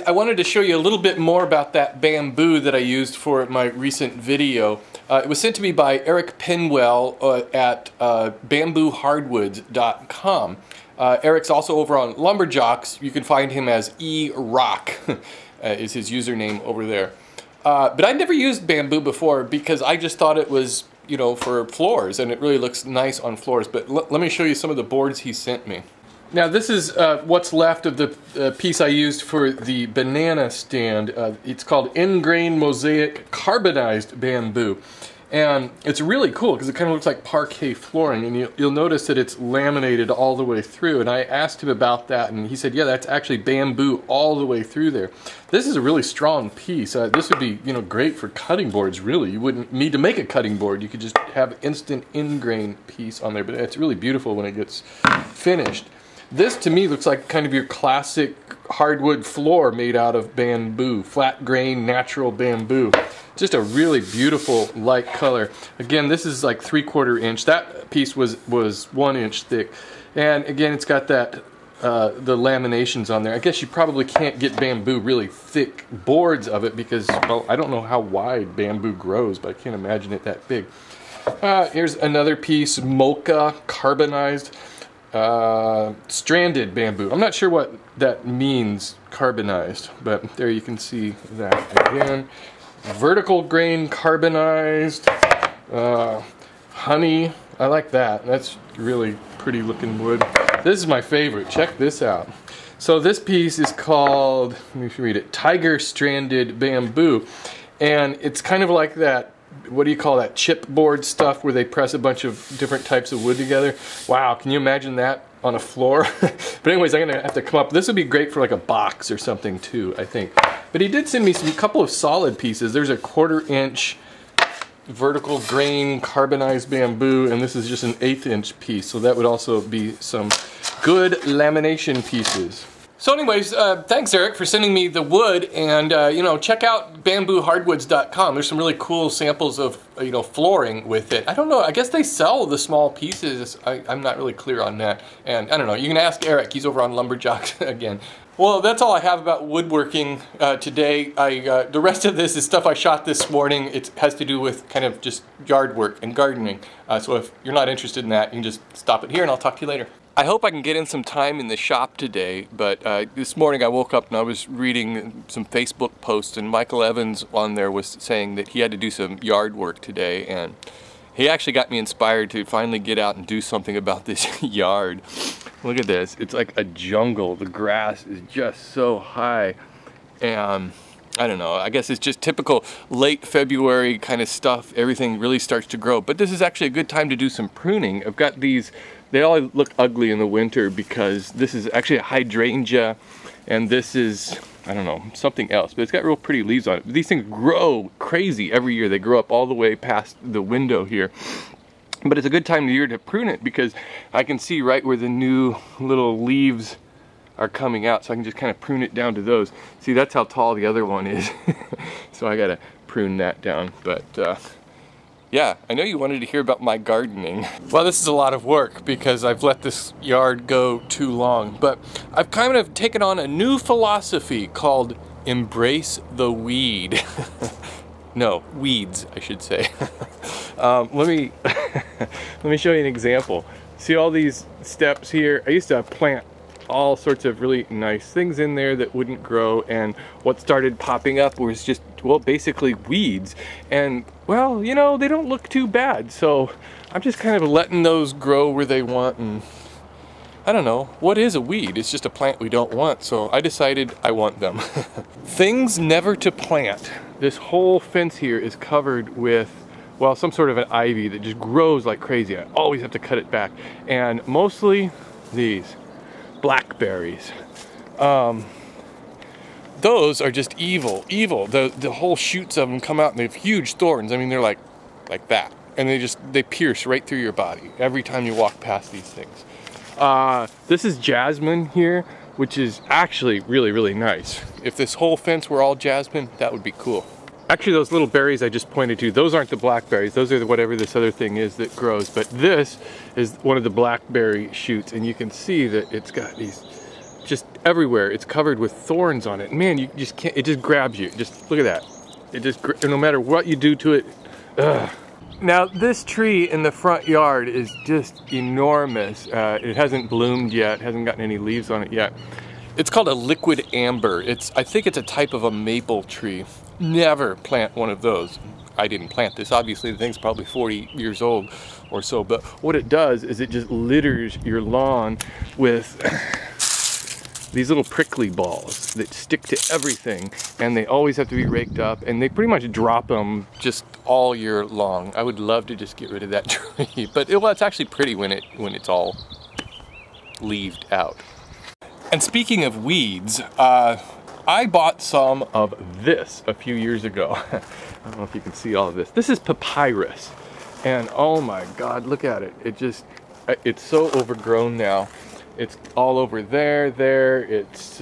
I wanted to show you a little bit more about that bamboo that I used for my recent video. It was sent to me by Eric Penwell at bamboohardwoods.com. Eric's also over on Lumberjocks. You can find him as E-Rock is his username over there. But I'd never used bamboo before because I just thought it was, you know, for floors, and it really looks nice on floors. But let me show you some of the boards he sent me. Now this is what's left of the piece I used for the banana stand. It's called In-Grain Mosaic Carbonized Bamboo. And it's really cool because it kind of looks like parquet flooring, and you'll notice that it's laminated all the way through. And I asked him about that, and he said, yeah, that's actually bamboo all the way through there. This is a really strong piece. This would be, you know, great for cutting boards, really. You wouldn't need to make a cutting board. You could just have instant in-grain piece on there, but it's really beautiful when it gets finished. This, to me, looks like kind of your classic hardwood floor made out of bamboo, flat grain, natural bamboo. Just a really beautiful light color. Again, this is like 3/4 inch. That piece was 1 inch thick. And again, it's got that the laminations on there. I guess you probably can't get bamboo really thick boards of it because, well, I don't know how wide bamboo grows, but I can't imagine it that big. Here's another piece, mocha carbonized stranded bamboo. I'm not sure what that means, carbonized, but there you can see that again. Vertical grain carbonized, honey. I like that. That's really pretty looking wood. This is my favorite. Check this out. So this piece is called, let me read it, Tiger Stranded Bamboo, and it's kind of like that. What do you call that, chipboard stuff where they press a bunch of different types of wood together? Wow, can you imagine that on a floor? But anyways, I'm gonna have to come up. This would be great for like a box or something too, I think. But he did send me a couple of solid pieces. There's a 1/4 inch vertical grain carbonized bamboo, and this is just an 1/8 inch piece. So that would also be some good lamination pieces. So anyways, thanks Eric for sending me the wood, and you know, check out bamboohardwoods.com. There's some really cool samples of, you know, flooring with it. I don't know, I guess they sell the small pieces. I'm not really clear on that. And I don't know, you can ask Eric, he's over on Lumberjocks again. Well, that's all I have about woodworking today. The rest of this is stuff I shot this morning. It has to do with kind of just yard work and gardening. So if you're not interested in that, you can just stop it here and I'll talk to you later. I hope I can get in some time in the shop today, but this morning I woke up and I was reading some Facebook posts, and Michael Evans on there was saying that he had to do some yard work today, and he actually got me inspired to finally get out and do something about this yard. Look at this, it's like a jungle. The grass is just so high, and I don't know, I guess it's just typical late February kind of stuff. Everything really starts to grow, but this is actually a good time to do some pruning. I've got these. They all look ugly in the winter because this is actually a hydrangea, and this is, I don't know, something else, but it's got real pretty leaves on it. These things grow crazy every year. They grow up all the way past the window here. But it's a good time of year to prune it because I can see right where the new little leaves are coming out, so I can just kind of prune it down to those. See, that's how tall the other one is. So I gotta prune that down, but yeah, I know you wanted to hear about my gardening. Well, this is a lot of work because I've let this yard go too long, but I've kind of taken on a new philosophy called embrace the weed. No, weeds, I should say. Let me show you an example. See all these steps here? I used to plant all sorts of really nice things in there that wouldn't grow, and what started popping up was just, well, basically weeds. And well, you know, they don't look too bad, so I'm just kind of letting those grow where they want. And I don't know, what is a weed? It's just a plant we don't want, so I decided I want them. Things never to plant. This whole fence here is covered with, well, some sort of an ivy that just grows like crazy. I always have to cut it back. And mostly these blackberries. Those are just evil. The whole shoots of them come out and they have huge thorns. I mean, they're like that. And they pierce right through your body every time you walk past these things. This is jasmine here, which is actually really, really nice. If this whole fence were all jasmine, that would be cool. Actually, those little berries I just pointed to, those aren't the blackberries. Those are whatever this other thing is that grows. But this is one of the blackberry shoots, and you can see that it's got these just everywhere. It's covered with thorns on it. Man, you just can't, it just grabs you. Just look at that. It just, no matter what you do to it, ugh. Now this tree in the front yard is just enormous. It hasn't bloomed yet, hasn't gotten any leaves on it yet. It's called a liquid amber. I think it's a type of a maple tree. Never plant one of those. I didn't plant this, obviously. The thing's probably 40 years old or so, but what it does is it just litters your lawn with these little prickly balls that stick to everything, and they always have to be raked up, and they pretty much drop them just all year long. I would love to just get rid of that tree, but well, it's actually pretty when it's all leaved out. And speaking of weeds, I bought some of this a few years ago. I don't know if you can see all of this. This is papyrus, and oh my God, look at it. It's so overgrown now. It's all over there. It's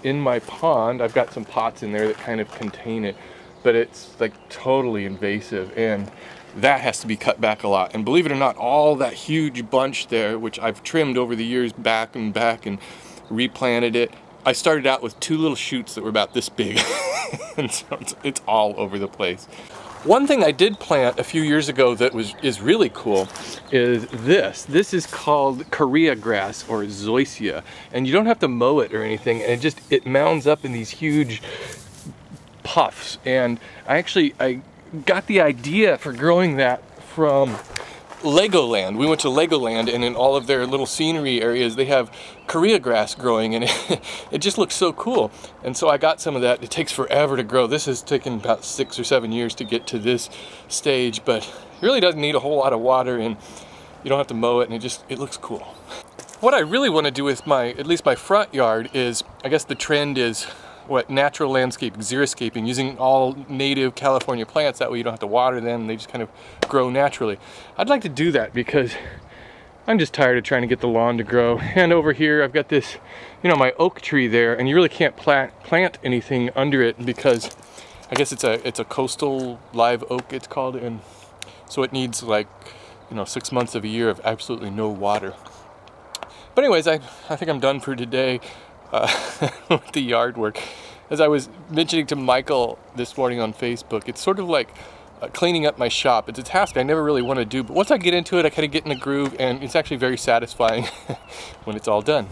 in my pond. I've got some pots in there that kind of contain it, but it's like totally invasive, and that has to be cut back a lot. And believe it or not, all that huge bunch there, which I've trimmed over the years back and replanted it. I started out with 2 little shoots that were about this big, and so it's all over the place. One thing I did plant a few years ago that is really cool is this. This is called Korea grass, or zoysia, and you don't have to mow it or anything, and it mounds up in these huge puffs. And I got the idea for growing that from Legoland. We went to Legoland, and in all of their little scenery areas they have Korea grass growing, and it just looks so cool. And so I got some of that. It takes forever to grow. This has taken about 6 or 7 years to get to this stage, but it really doesn't need a whole lot of water, and you don't have to mow it, and it looks cool. What I really want to do with at least my front yard is, I guess the trend is natural landscaping, xeriscaping, using all native California plants. That way you don't have to water them, and they just kind of grow naturally. I'd like to do that because I'm just tired of trying to get the lawn to grow. And over here I've got this, my oak tree there, and you really can't plant anything under it because I guess it's a coastal live oak, it's called, and so it needs 6 months of a year of absolutely no water. But anyways, I think I'm done for today. With the yard work. As I was mentioning to Michael this morning on Facebook, it's sort of like cleaning up my shop. It's a task I never really want to do, but once I get into it, I kind of get in the groove, and it's actually very satisfying when it's all done.